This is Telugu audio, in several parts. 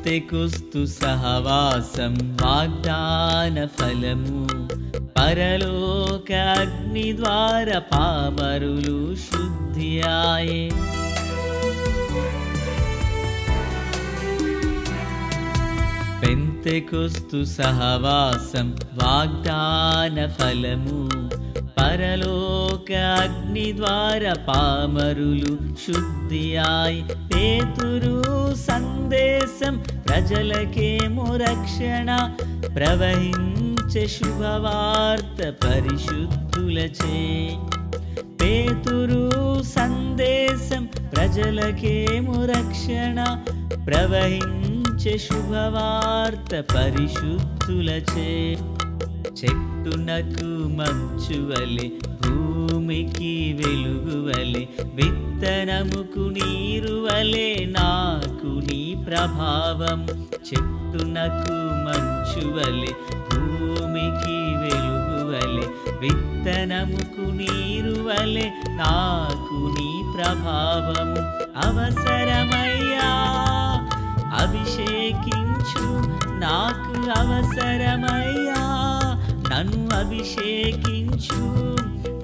పెంతెకొస్తు సహవాసం వాగ్దాన ఫలము పరలోక అగ్ని ద్వార పామరులు శుద్ధియాయే. పెంతెకొస్తు సహవాసం వాగ్దాన ఫలము పరలోక అగ్ని ద్వార పామరులు శుద్ధియాయ్. పేతురు సందేశం ప్రజలకేమో రక్షణ ప్రవహించే శుభవార్త పరిశుద్ధులచే. పేతురు సందేశం ప్రజలకేమో రక్షణ ప్రవహించే శుభవార్త పరిశుద్ధులచే. చెట్టునకు మంచువలె భూమికి వెలుగువలె విత్తనముకు నీరువలె నాకు నీ ప్రభావం. చెట్టునకు మంచువలె భూమికి వెలుగువలె విత్తనముకు నీరువలె నాకు నీ ప్రభావము. అవసరమయ్యా అభిషేకించు, నాకు అవసరమయ్యా నన్ను అభిషేకించు,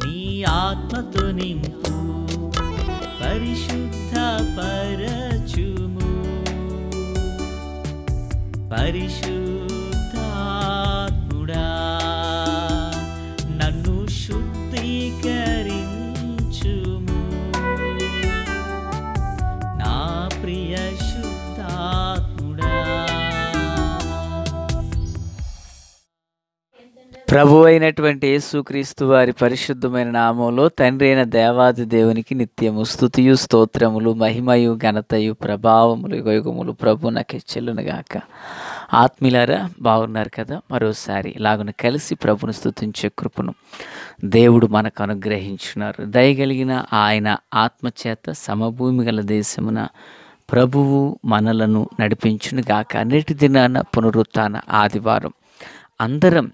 నీ ఆత్మతో నింపు, పరిశుద్ధ పరచుము. పరిశుద్ధాత్ముడా నన్ను శుద్ధీకరించుము, నా ప్రియ శుద్ధాత్ముడా. ప్రభు అయినటువంటి యేసుక్రీస్తు వారి పరిశుద్ధమైన నామంలో తండ్రి అయిన దేవాది దేవునికి నిత్యము స్తుతియు స్తోత్రములు మహిమయు ఘనతయు ప్రభావములు యుగయుగములు ప్రభునకే చెల్లునుగాక. ఆత్మీయులారా, బాగున్నారు కదా? మరోసారి ఇలాగున కలిసి ప్రభును స్తుతించే కృపను దేవుడు మనకు అనుగ్రహించున్నారు. దయగలిగిన ఆయన ఆత్మచేత సమభూమి గల దేశమున ప్రభువు మనలను నడిపించునుగాక. నేటి దినాన పునరుత్థాన ఆదివారం. అందరం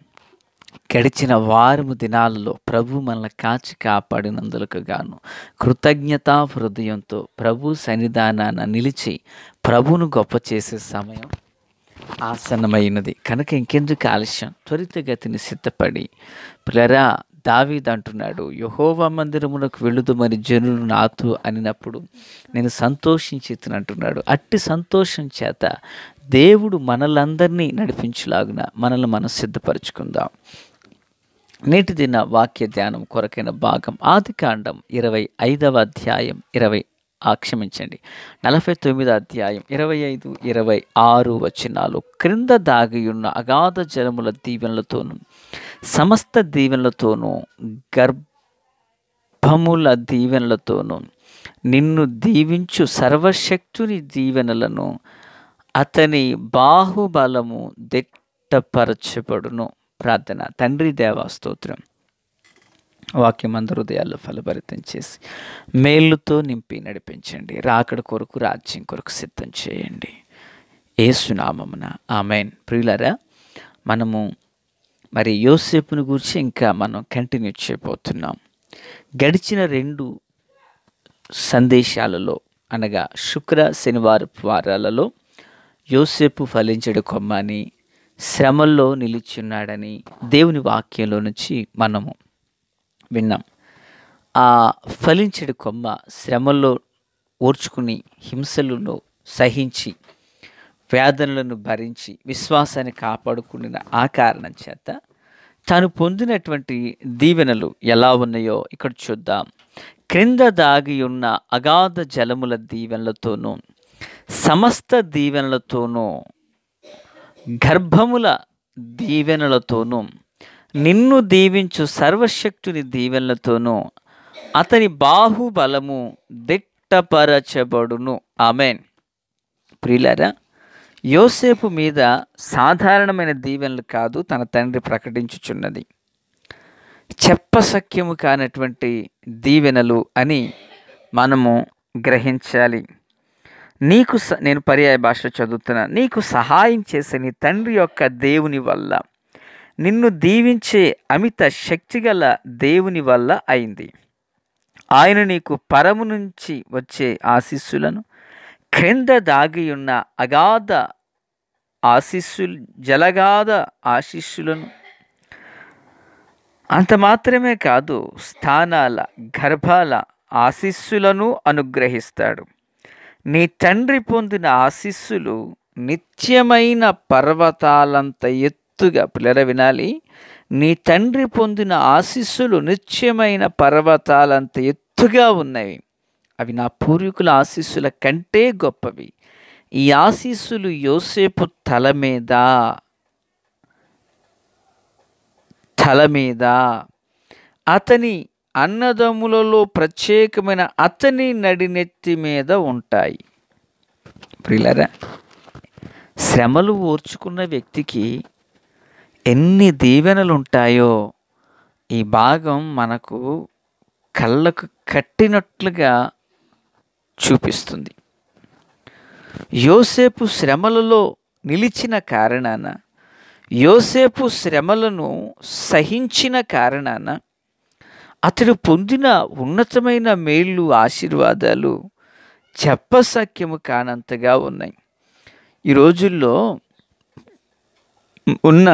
గడిచిన వారము దినాలలో ప్రభు మనల్ని కాచి కాపాడినందులకు గాను కృతజ్ఞతా హృదయంతో ప్రభు సన్నిధానాన నిలిచి ప్రభును గొప్ప చేసే సమయం ఆసన్నమైనది. కనుక ఇంకెందుకు ఆలస్యం, త్వరితగతిని సిద్ధపడి పిల్లరా, దావీదు అంటున్నాడు, యెహోవా మందిరమునకు వెళ్ళుదుమని జనులు నాతో అనినప్పుడు నేను సంతోషించితినంటున్నాడు. అట్టి సంతోషం చేత దేవుడు మనలందరినీ నడిపించులాగున మనల్ని మనం సిద్ధపరచుకుందాం. నేటి దిన వాక్య ధ్యానం కొరకైన భాగం ఆదికాండం 25వ అధ్యాయం 49వ అధ్యాయం 25, 26 వచనాలు. క్రింద దాగియున్న అగాధ జలముల దీవెనలతోనూ సమస్త దీవెనలతోనూ గర్భముల దీవెనలతోనూ నిన్ను దీవించు సర్వశక్తుని దీవెనలను అతని బాహుబలము దిట్టపరచబడును. ప్రార్థన. తండ్రి దేవా స్తోత్రం. వాక్యం అందరి హృదయాల్లో ఫలభరితం చేసి మేలుతో నింపి నడిపించండి. రాకడ కొరకు రాజ్యం కొరకు సిద్ధం చేయండి. యేసు నామమున ఆమేన్. ప్రియులారా, మనము మరి యోసేపుని గురించి ఇంకా మనం కంటిన్యూ చేయబోతున్నాం. గడిచిన 2 సందేశాలలో అనగా శుక్ర శనివారపు వారాలలో యోసేపు ఫలించడు కొమ్మ అని, శ్రమల్లో నిలిచున్నాడని దేవుని వాక్యంలో నుంచి మనము విన్నాం. ఆ ఫలించడు కొమ్మ శ్రమల్లో ఓర్చుకుని హింసలను సహించి వేదనలను భరించి విశ్వాసాన్ని కాపాడుకున్న ఆ కారణం చేత తాను పొందినటువంటి దీవెనలు ఎలా ఉన్నాయో ఇక్కడ చూద్దాం. క్రింద దాగి ఉన్న అగాధ జలముల దీవెనలతోనూ సమస్త దీవెనలతోనూ గర్భముల దీవెనలతోనూ నిన్ను దీవించు సర్వశక్తుని దీవెనలతోనూ అతని బాహుబలము దిట్టపరచబడును. ఆమేన్. ప్రియులారా, యోసేపు మీద సాధారణమైన దీవెనలు కాదు తన తండ్రి ప్రకటించుచున్నది, చెప్పసఖ్యము కానటువంటి దీవెనలు అని మనము గ్రహించాలి. నేను పర్యాయ భాష చదువుతున్నా. నీకు సహాయం చేసే నీ తండ్రి యొక్క దేవుని వల్ల, నిన్ను దీవించే అమిత శక్తిగల దేవుని వల్ల అయింది. ఆయన నీకు పరము నుంచి వచ్చే ఆశీస్సులను క్రింద దాగి ఉన్న అగాధ ఆశీస్సులు, జలగాధ ఆశీస్సులను, అంత మాత్రమే కాదు, స్థానాల, గర్భాల ఆశీస్సులను అనుగ్రహిస్తాడు. నీ తండ్రి పొందిన ఆశీస్సులు నిత్యమైన పర్వతాలంత ఎత్తుగా, పిల్లల వినాలి, నీ తండ్రి పొందిన ఆశీస్సులు నిత్యమైన పర్వతాలంత ఎత్తుగా ఉన్నవి. అవి నా పూర్వీకుల ఆశీస్సుల కంటే గొప్పవి. ఈ ఆశీస్సులు యోసేపు తల మీద అతని అన్నదమ్ములలో ప్రత్యేకమైన అతని నడినెత్తి మీద ఉంటాయి. ప్రియులారా, శ్రమలు ఓర్చుకున్న వ్యక్తికి ఎన్ని దీవెనలు ఉంటాయో ఈ భాగం మనకు కళ్ళకు కట్టినట్లుగా చూపిస్తుంది. యోసేపు శ్రమలలో నిలిచిన కారణాన, యోసేపు శ్రమలను సహించిన కారణాన అతడు పొందిన ఉన్నతమైన మేళ్ళు, ఆశీర్వాదాలు చెప్పసఖ్యము కానంతగా ఉన్నాయి. ఈ రోజుల్లో ఉన్న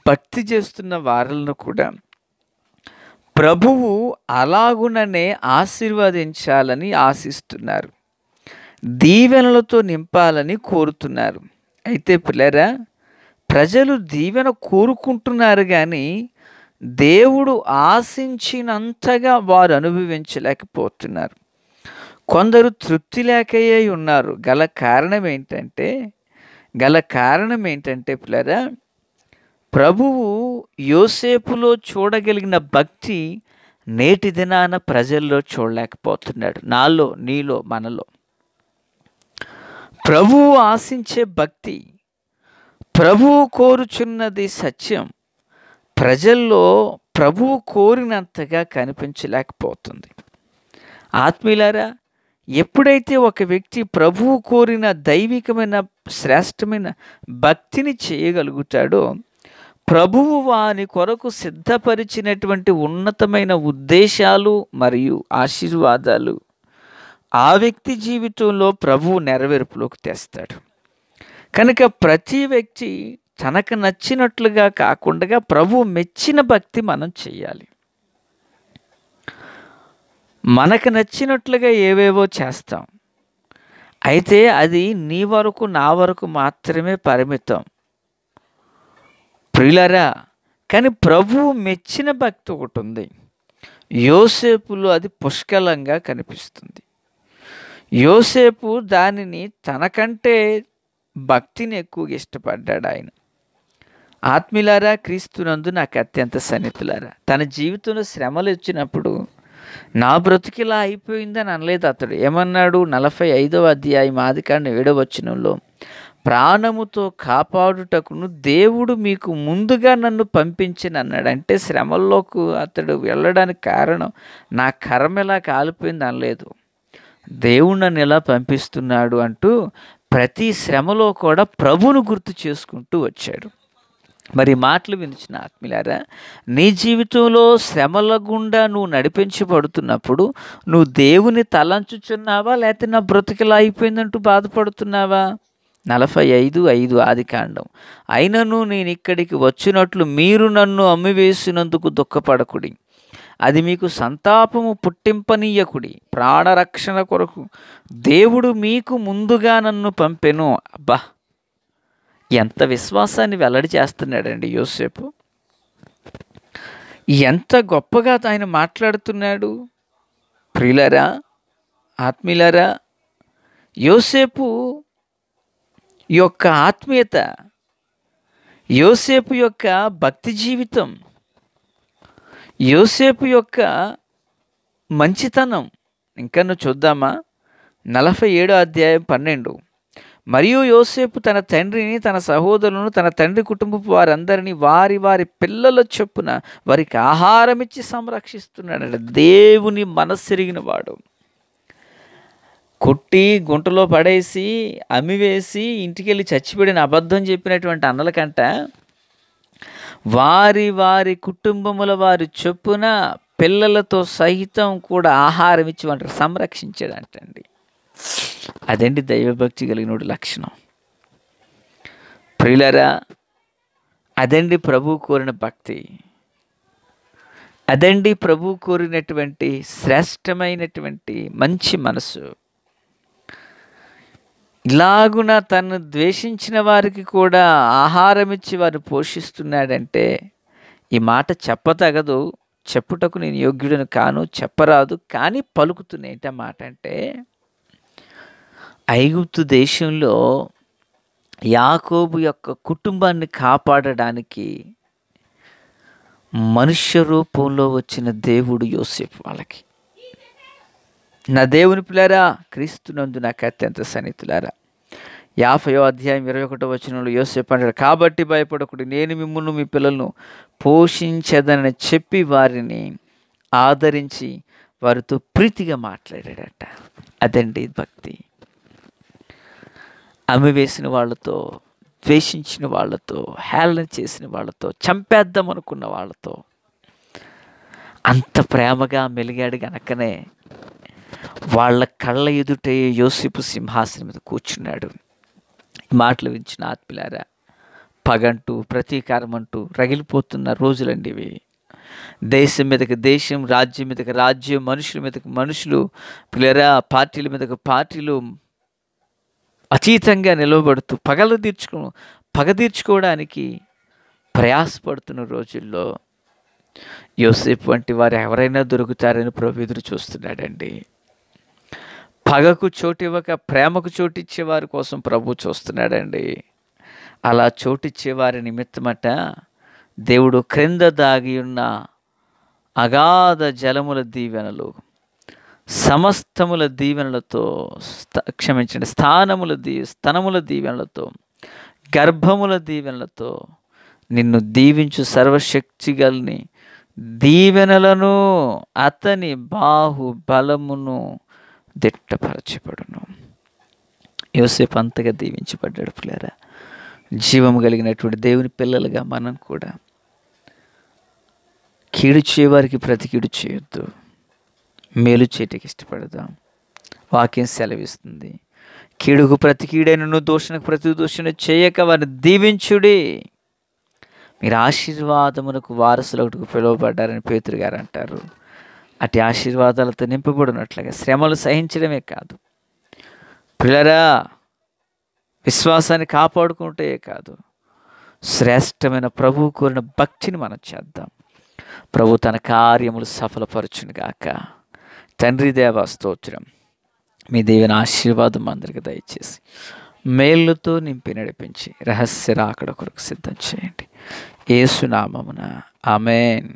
భక్తి చేస్తున్న వారిని కూడా ప్రభువు అలాగుననే ఆశీర్వదించాలని ఆశిస్తున్నారు, దీవెనలతో నింపాలని కోరుతున్నారు. అయితే పిల్లరా, ప్రజలు దీవెన కోరుకుంటున్నారు కానీ దేవుడు ఆశించినంతగా వారు అనుభవించలేకపోతున్నారు. కొందరు తృప్తి లేకయే ఉన్నారు. గల కారణం ఏంటంటే పిల్లరా, ప్రభువు యోసేపులో చూడగలిగిన భక్తి నేటి దినాన ప్రజల్లో చూడలేకపోతున్నాడు. నాలో, నీలో, మనలో ప్రభువు ఆశించే భక్తి, ప్రభువు కోరుచున్నది సత్యం ప్రజల్లో ప్రభువు కోరినంతగా కనిపించలేకపోతుంది. ఆత్మీయులారా, ఎప్పుడైతే ఒక వ్యక్తి ప్రభువు కోరిన దైవికమైన శ్రేష్టమైన భక్తిని చేయగలుగుతాడో, ప్రభువు వాని కొరకు సిద్ధపరిచినటువంటి ఉన్నతమైన ఉద్దేశాలు మరియు ఆశీర్వాదాలు ఆ వ్యక్తి జీవితంలో ప్రభువు నెరవేర్పులోకి తెస్తాడు. కనుక ప్రతి వ్యక్తి తనకు నచ్చినట్లుగా కాకుండా ప్రభువు మెచ్చిన భక్తి మనం చేయాలి. మనకు నచ్చినట్లుగా ఏవేవో చేస్తాం, అయితే అది నీ వరకు, నా వరకు మాత్రమే పరిమితం. ప్రియులారా, కానీ ప్రభువు మెచ్చిన భక్తి ఒకటి ఉంది. యోసేపులో అది పుష్కలంగా కనిపిస్తుంది. యోసేపు దానిని తనకంటే భక్తిని ఎక్కువగా ఇష్టపడ్డాడు. ఆయన ఆత్మీయులారా, క్రీస్తునందు నాకు అత్యంత సన్నిహితులారా, తన జీవితంలో శ్రమలు వచ్చినప్పుడు నా బ్రతికిలా అయిపోయిందని అనలేదు. అతడు ఏమన్నాడు? 45వ అధ్యాయం ఆదికాండం 7వ వచనంలో, ప్రాణముతో కాపాడుటకును దేవుడు మీకు ముందుగా నన్ను పంపించిన అన్నాడు. అంటే శ్రమల్లోకి అతడు వెళ్ళడానికి కారణం నా కర్మ ఎలా కాలిపోయింది అనలేదు, దేవుడు నన్ను ఎలా పంపిస్తున్నాడు అంటూ ప్రతి శ్రమలో కూడా ప్రభువును గుర్తు చేసుకుంటూ వచ్చాడు. మరి మాటలు వినిచిన ఆత్మీయులారా, నీ జీవితంలో శ్రమల గుండా నువ్వు నడిపించబడుతున్నప్పుడు నువ్వు దేవుని తలంచుచున్నావా, లేకపోతే నా బ్రతికిలా అయిపోయిందంటూ బాధపడుతున్నావా? 45:5 ఆదికాండం, అయినను నేను ఇక్కడికి వచ్చినట్లు మీరు నన్ను అమ్మివేసినందుకు దుఃఖపడకుడి, అది మీకు సంతాపము పుట్టింపనీయకుడి, ప్రాణరక్షణ కొరకు దేవుడు మీకు ముందుగా నన్ను పంపెను. అబ్బా, ఎంత విశ్వాసాన్ని వెల్లడి చేస్తున్నాడండి యోసేపు! ఎంత గొప్పగా ఆయన మాట్లాడుతున్నాడు! ప్రియులారా, ఆత్మీయులారా, యోసేపు యొక్క ఆత్మీయత, యోసేపు యొక్క భక్తి జీవితం, యోసేపు యొక్క మంచితనం ఇంకా నువ్వు చూద్దామా? 47వ అధ్యాయం 12, మరియు యోసేపు తన తండ్రిని, తన సహోదరులను, తన తండ్రి కుటుంబపు వారందరినీ వారి వారి పిల్లల చొప్పున వారికి ఆహారం ఇచ్చి సంరక్షిస్తున్నాడు. దేవుని మనస్సెరిగిన వాడు. కొట్టి గుంటలో పడేసి అమ్మివేసి ఇంటికెళ్ళి చచ్చిపోయిన అబద్ధం చెప్పినటువంటి అన్నల కంట వారి వారి కుటుంబముల వారి చొప్పున పిల్లలతో సహితం కూడా ఆహారం ఇచ్చి వాటిని సంరక్షించాడంటండి. అదండి దైవభక్తి కలిగిన లక్షణం. ప్రియులరా, అదండి ప్రభు కోరిన భక్తి. అదండి ప్రభు కోరినటువంటి శ్రేష్టమైనటువంటి మంచి మనసు. ఇలాగున తను ద్వేషించిన వారికి కూడా ఆహారం ఇచ్చి వారు పోషిస్తున్నాడంటే ఈ మాట చెప్పతగదు, చెప్పుటకు నేను యోగ్యుడను కాను, చెప్పరాదు, కానీ పలుకుతున్న ఏంట మాట అంటే, ఐగుప్తు దేశంలో యాకోబు యొక్క కుటుంబాన్ని కాపాడడానికి మనుష్య రూపంలో వచ్చిన దేవుడు యోసేపు వాళ్ళకి. నా దేవుని పిల్లారా, క్రీస్తునందు నాకు అత్యంత సన్నిహితులారా, 50వ అధ్యాయం 21వ వచనంలో యోసేపు అంటాడు, కాబట్టి భయపడకుడి, నేను మిమ్మును మీ పిల్లలను పోషించదనని చెప్పి వారిని ఆదరించి వారితో ప్రీతిగా మాట్లాడాడట. అదండి భక్తి. అమ్మివేసిన వాళ్ళతో, ద్వేషించిన వాళ్ళతో, హేళన చేసిన వాళ్ళతో, చంపేద్దాం అనుకున్న వాళ్ళతో అంత ప్రేమగా మెలిగాడు గనకనే వాళ్ళ కళ్ళ ఎదుటే యోసేపు సింహాసనం మీద కూర్చున్నాడు. మాటలు వించిన ఆత్మీయులారా, పగంటూ ప్రతీకారం అంటూ రగిలిపోతున్న రోజులండి ఇవి. దేశం మీదకి దేశం, రాజ్యం మీదకి రాజ్యం, మనుషుల మీదకి మనుషులు, పిల్లరా పార్టీల మీదకి పార్టీలు అతీతంగా నిలవబడుతూ పగ తీర్చుకోవడానికి ప్రయాసపడుతున్న రోజుల్లో యోసేపు వంటి వారు ఎవరైనా దొరుకుతారని ప్రభు ఎదురు చూస్తున్నాడండి. పగకు చోటివ్వక ప్రేమకు చోటిచ్చే వారి కోసం ప్రభు చూస్తున్నాడండి. అలా చోటిచ్చే వారి నిమిత్తమట దేవుడు క్రింద దాగి ఉన్న అగాధ జలముల దీవెనలు, సమస్తముల దీవెనలతో, స్తనముల దీవెనలతో, గర్భముల దీవెనలతో నిన్ను దీవించు సర్వశక్తిగల్ని దీవెనలను అతని బాహుబలమును దిట్టపరచబడును. యోసేపు అంతగా దీవించబడ్డాడు. పిల్లరా, జీవము కలిగినటువంటి దేవుని పిల్లలుగా మనం కూడా కీడు చేయవారికి ప్రతి కీడు చేయొద్దు, మేలు చేయటకి ఇష్టపడదాం. వాక్యం సెలవిస్తుంది, కీడుకు ప్రతి కీడైనను దూషణకు ప్రతి దూషణ చేయక వారిని దీవించుడి, మీరు ఆశీర్వాదమునకు వారసులకు పిలువబడ్డారని పేతురు గారు అంటారు. అటు ఆశీర్వాదాలతో నింపబడినట్లుగా శ్రమలు సహించడమే కాదు పిల్లరా, విశ్వాసాన్ని కాపాడుకుంటే కాదు, శ్రేష్టమైన ప్రభువు కోరిన భక్తిని మనం చేద్దాం. ప్రభు తన కార్యములు సఫలపరచునుగాక. తండ్రి దేవా స్తోత్రం. మీ దేవుని ఆశీర్వాదం అందరికి దయచేసి మేలుతో నింపి నడిపించి రహస్య రాకడ కొరకు సిద్ధం చేయండి. యేసు నామమున ఆమేన్.